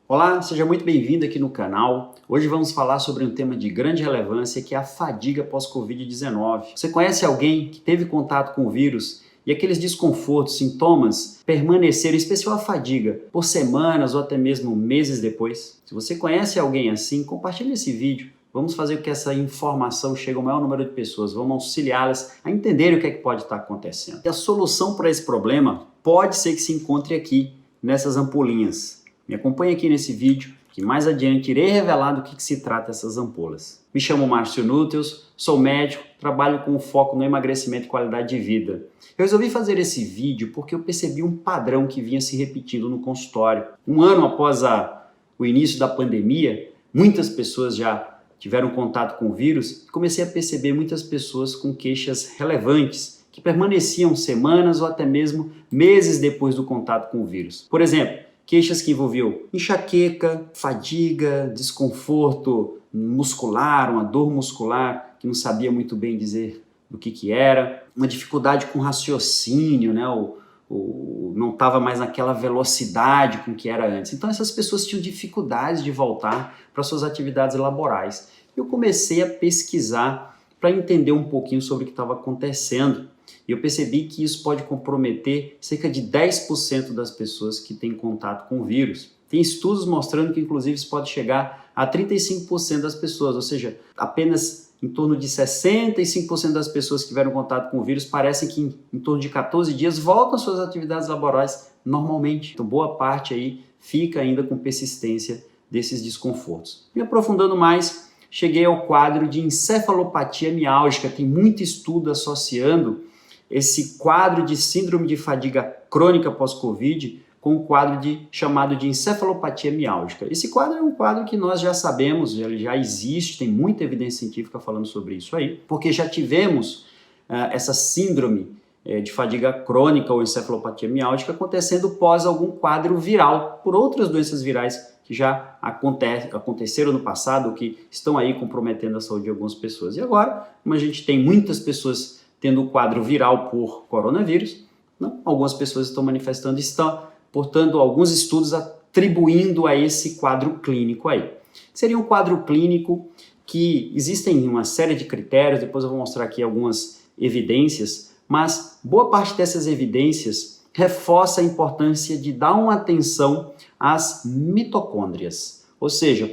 Olá, seja muito bem-vindo aqui no canal. Hoje vamos falar sobre um tema de grande relevância que é a fadiga pós-Covid-19. Você conhece alguém que teve contato com o vírus e aqueles desconfortos, sintomas permaneceram, em especial a fadiga, por semanas ou até mesmo meses depois? Se você conhece alguém assim, compartilhe esse vídeo. Vamos fazer com que essa informação chegue ao maior número de pessoas, vamos auxiliá-las a entenderem o que é que pode estar acontecendo. E a solução para esse problema pode ser que se encontre aqui, nessas ampolinhas. Me acompanhe aqui nesse vídeo, que mais adiante irei revelar do que se trata essas ampolas. Me chamo Márcio Núteos, sou médico, trabalho com foco no emagrecimento e qualidade de vida. Eu resolvi fazer esse vídeo porque eu percebi um padrão que vinha se repetindo no consultório. Um ano após o início da pandemia, muitas pessoas já tiveram contato com o vírus e comecei a perceber muitas pessoas com queixas relevantes, que permaneciam semanas ou até mesmo meses depois do contato com o vírus. Por exemplo, queixas que envolviam enxaqueca, fadiga, desconforto muscular, uma dor muscular que não sabia muito bem dizer do que era, uma dificuldade com raciocínio, né? Não estava mais naquela velocidade com que era antes. Então essas pessoas tinham dificuldades de voltar para suas atividades laborais. Eu comecei a pesquisar para entender um pouquinho sobre o que estava acontecendo. E eu percebi que isso pode comprometer cerca de 10% das pessoas que têm contato com o vírus. Tem estudos mostrando que, inclusive, isso pode chegar a 35% das pessoas, ou seja, apenas em torno de 65% das pessoas que tiveram contato com o vírus parecem que em torno de 14 dias voltam às suas atividades laborais normalmente. Então, boa parte aí fica ainda com persistência desses desconfortos. Me aprofundando mais, cheguei ao quadro de encefalopatia miálgica. Tem muito estudo associando esse quadro de síndrome de fadiga crônica pós-Covid com o quadro chamado de encefalopatia miálgica. Esse quadro é um quadro que nós já sabemos, ele já existe, tem muita evidência científica falando sobre isso aí, porque já tivemos essa síndrome de fadiga crônica ou encefalopatia miálgica acontecendo pós algum quadro viral, por outras doenças virais que já aconteceram no passado, que estão aí comprometendo a saúde de algumas pessoas. E agora, como a gente tem muitas pessoas tendo o quadro viral por coronavírus, não? Algumas pessoas estão manifestando, portanto, alguns estudos atribuindo a esse quadro clínico aí. Seria um quadro clínico que existem uma série de critérios, depois eu vou mostrar aqui algumas evidências, mas boa parte dessas evidências reforça a importância de dar uma atenção às mitocôndrias, ou seja,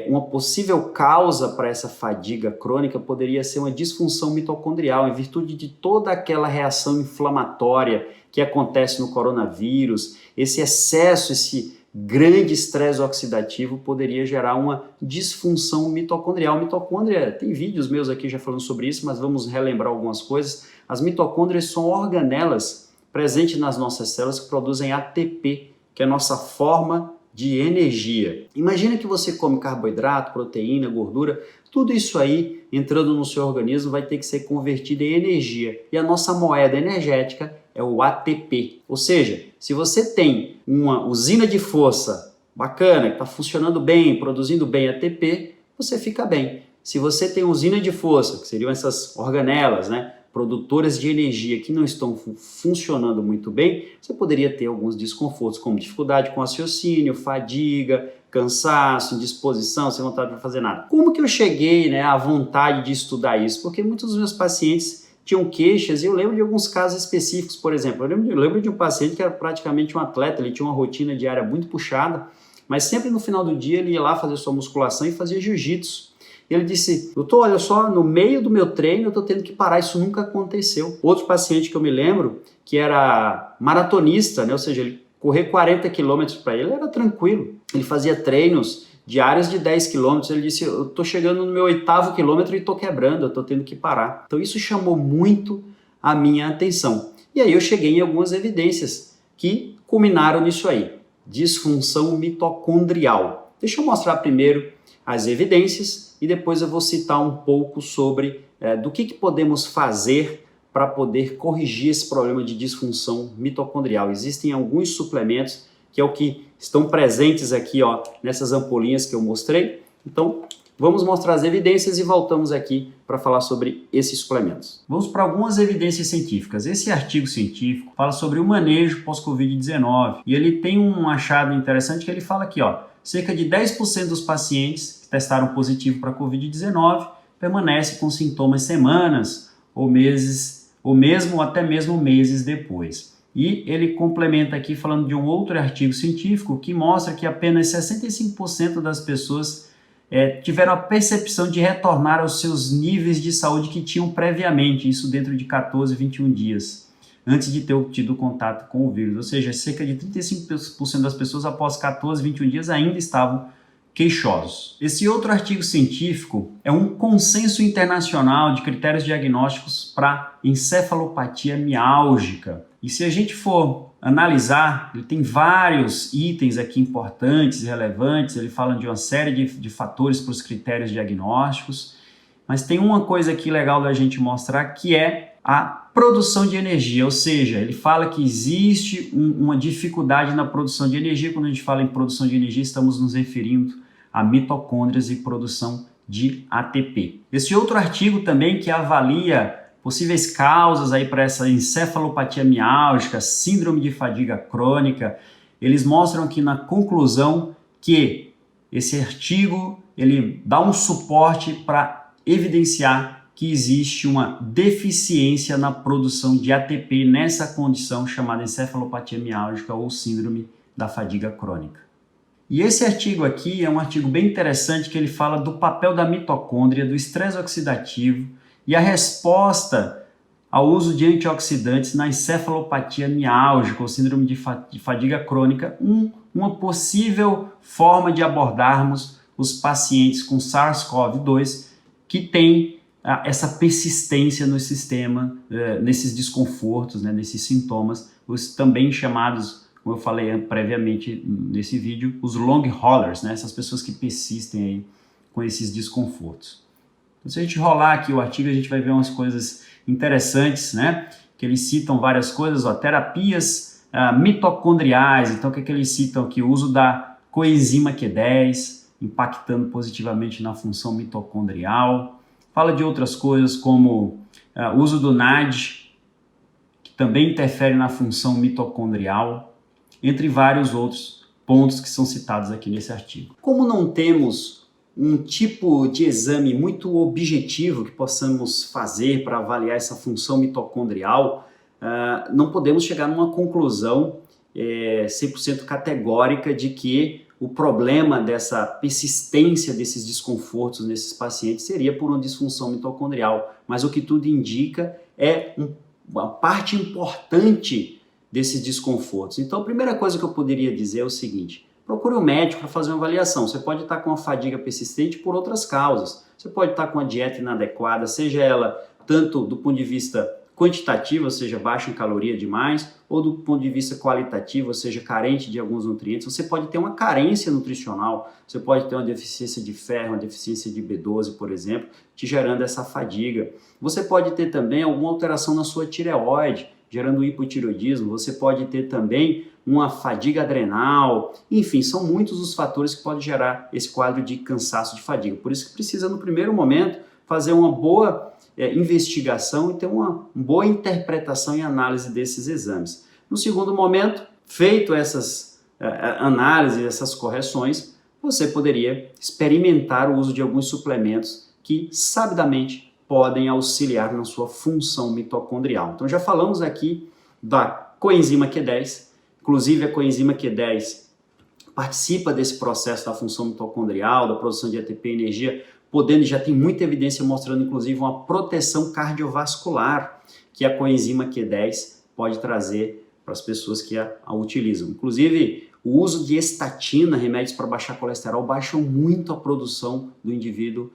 uma possível causa para essa fadiga crônica poderia ser uma disfunção mitocondrial, em virtude de toda aquela reação inflamatória que acontece no coronavírus. Esse excesso, esse grande estresse oxidativo poderia gerar uma disfunção mitocondrial. Mitocôndria, tem vídeos meus aqui já falando sobre isso, mas vamos relembrar algumas coisas. As mitocôndrias são organelas presentes nas nossas células que produzem ATP, que é a nossa forma de energia. Imagina que você come carboidrato, proteína, gordura, tudo isso aí entrando no seu organismo vai ter que ser convertido em energia. E a nossa moeda energética é o ATP. Ou seja, se você tem uma usina de força bacana, que está funcionando bem, produzindo bem ATP, você fica bem. Se você tem usina de força, que seriam essas organelas, né, produtoras de energia que não estão funcionando muito bem, você poderia ter alguns desconfortos, como dificuldade com raciocínio, fadiga, cansaço, indisposição, sem vontade para fazer nada. Como que eu cheguei, à vontade de estudar isso? Porque muitos dos meus pacientes tinham queixas e eu lembro de alguns casos específicos. Por exemplo, eu lembro de um paciente que era praticamente um atleta, ele tinha uma rotina diária muito puxada, mas sempre no final do dia ele ia lá fazer sua musculação e fazia jiu-jitsu. Ele disse, doutor, olha só, no meio do meu treino eu estou tendo que parar, isso nunca aconteceu. Outro paciente que eu me lembro, que era maratonista, ou seja, ele correr 40 quilômetros para ele era tranquilo. Ele fazia treinos diários de 10 quilômetros, ele disse, eu estou chegando no meu 8º quilômetro e estou quebrando, eu estou tendo que parar. Então isso chamou muito a minha atenção. E aí eu cheguei em algumas evidências que culminaram nisso aí, disfunção mitocondrial. Deixa eu mostrar primeiro as evidências e depois eu vou citar um pouco sobre do que podemos fazer para poder corrigir esse problema de disfunção mitocondrial. Existem alguns suplementos que é o que estão presentes aqui nessas ampolinhas que eu mostrei. Então, Vamos mostrar as evidências e voltamos aqui para falar sobre esses suplementos. Vamos para algumas evidências científicas. Esse artigo científico fala sobre o manejo pós-Covid-19 e ele tem um achado interessante que ele fala aqui, ó, cerca de 10% dos pacientes que testaram positivo para Covid-19 permanecem com sintomas semanas ou meses, ou até mesmo meses depois. E ele complementa aqui falando de um outro artigo científico que mostra que apenas 65% das pessoas tiveram a percepção de retornar aos seus níveis de saúde que tinham previamente, isso dentro de 14, 21 dias, antes de ter tido contato com o vírus. Ou seja, cerca de 35% das pessoas após 14, 21 dias ainda estavam queixosos. Esse outro artigo científico é um consenso internacional de critérios diagnósticos para encefalopatia miálgica. E se a gente for analisar, ele tem vários itens aqui importantes e relevantes, ele fala de uma série de fatores para os critérios diagnósticos, mas tem uma coisa aqui legal da gente mostrar que é a produção de energia, ou seja, ele fala que existe uma dificuldade na produção de energia. Quando a gente fala em produção de energia, estamos nos referindo a mitocôndrias e produção de ATP. Esse outro artigo também que avalia possíveis causas aí para essa encefalopatia miálgica, síndrome de fadiga crônica, eles mostram aqui na conclusão que esse artigo ele dá um suporte para evidenciar que existe uma deficiência na produção de ATP nessa condição chamada encefalopatia miálgica ou síndrome da fadiga crônica. E esse artigo aqui é um artigo bem interessante que ele fala do papel da mitocôndria, do estresse oxidativo e a resposta ao uso de antioxidantes na encefalopatia miálgica ou síndrome de fadiga crônica, uma possível forma de abordarmos os pacientes com SARS-CoV-2 que tem essa persistência no sistema, nesses desconfortos, nesses sintomas, os também chamados, como eu falei previamente nesse vídeo, os long haulers, essas pessoas que persistem aí com esses desconfortos. Então, se a gente rolar aqui o artigo, a gente vai ver umas coisas interessantes, que eles citam várias coisas, terapias mitocondriais. Então, o que eles citam aqui? O uso da coenzima Q10, impactando positivamente na função mitocondrial. Fala de outras coisas como o uso do NAD, que também interfere na função mitocondrial, entre vários outros pontos que são citados aqui nesse artigo. Como não temos um tipo de exame muito objetivo que possamos fazer para avaliar essa função mitocondrial, não podemos chegar numa conclusão 100% categórica de que o problema dessa persistência desses desconfortos nesses pacientes seria por uma disfunção mitocondrial, mas o que tudo indica é uma parte importante desses desconfortos. Então, a primeira coisa que eu poderia dizer é o seguinte: procure um médico para fazer uma avaliação. Você pode estar com uma fadiga persistente por outras causas. Você pode estar com uma dieta inadequada, seja ela tanto do ponto de vista quantitativo, ou seja, baixa em caloria demais, ou do ponto de vista qualitativo, ou seja, carente de alguns nutrientes. Você pode ter uma carência nutricional, você pode ter uma deficiência de ferro, uma deficiência de B12, por exemplo, te gerando essa fadiga. Você pode ter também alguma alteração na sua tireoide, gerando hipotireoidismo. Você pode ter também uma fadiga adrenal. Enfim, são muitos os fatores que podem gerar esse quadro de cansaço, de fadiga. Por isso que precisa, no primeiro momento, fazer uma boa investigação e ter uma boa interpretação e análise desses exames. No segundo momento, feito essas análises, essas correções, você poderia experimentar o uso de alguns suplementos que, sabidamente, podem auxiliar na sua função mitocondrial. Então, já falamos aqui da coenzima Q10, inclusive a coenzima Q10 participa desse processo da função mitocondrial, da produção de ATP e energia, já tem muita evidência mostrando, inclusive, uma proteção cardiovascular que a coenzima Q10 pode trazer para as pessoas que a utilizam. Inclusive, o uso de estatina, remédios para baixar colesterol, baixam muito a produção do indivíduo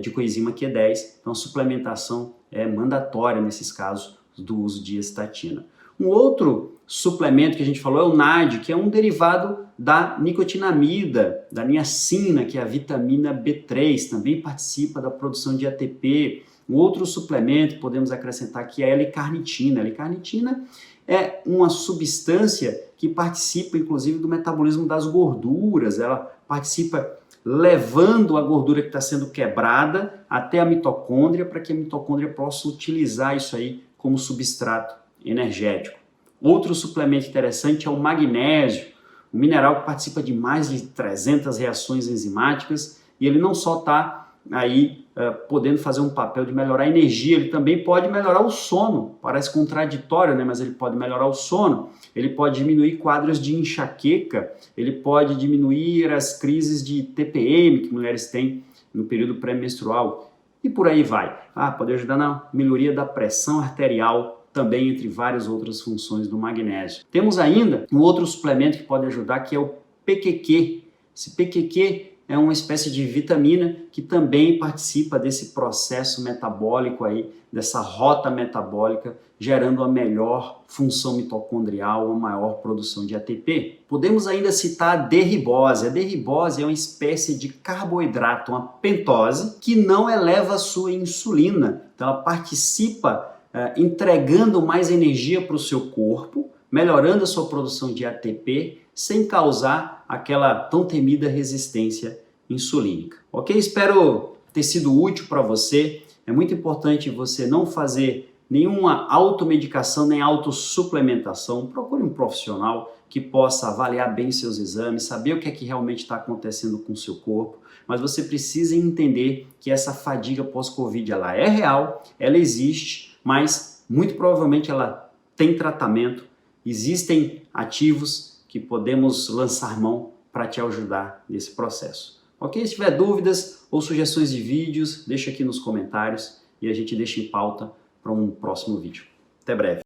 de coenzima Q10. Então, a suplementação é mandatória nesses casos do uso de estatina. Um outro suplemento que a gente falou é o NAD, que é um derivado da nicotinamida, da niacina, que é a vitamina B3, também participa da produção de ATP. Um outro suplemento que podemos acrescentar aqui é a L-carnitina. A L-carnitina é uma substância que participa, inclusive, do metabolismo das gorduras. Ela participa levando a gordura que está sendo quebrada até a mitocôndria para que a mitocôndria possa utilizar isso aí como substrato energético. Outro suplemento interessante é o magnésio, um mineral que participa de mais de 300 reações enzimáticas e ele não só está aí podendo fazer um papel de melhorar a energia, ele também pode melhorar o sono. Parece contraditório, né? Mas ele pode melhorar o sono, ele pode diminuir quadros de enxaqueca, ele pode diminuir as crises de TPM que mulheres têm no período pré-menstrual e por aí vai. Pode ajudar na melhoria da pressão arterial, também entre várias outras funções do magnésio. Temos ainda um outro suplemento que pode ajudar, que é o PQQ. Esse PQQ é uma espécie de vitamina que também participa desse processo metabólico aí, dessa rota metabólica, gerando a melhor função mitocondrial, a maior produção de ATP. Podemos ainda citar a D-ribose. A D-ribose é uma espécie de carboidrato, uma pentose, que não eleva a sua insulina. Então ela participa entregando mais energia para o seu corpo, melhorando a sua produção de ATP, sem causar aquela tão temida resistência insulínica. Ok? Espero ter sido útil para você. É muito importante você não fazer nenhuma automedicação nem autossuplementação. Procure um profissional que possa avaliar bem seus exames, saber o que é que realmente está acontecendo com o seu corpo, mas você precisa entender que essa fadiga pós-Covid ela é real, ela existe, mas muito provavelmente ela tem tratamento, existem ativos que podemos lançar mão para te ajudar nesse processo. Ok? Se tiver dúvidas ou sugestões de vídeos, deixa aqui nos comentários e a gente deixa em pauta para um próximo vídeo. Até breve.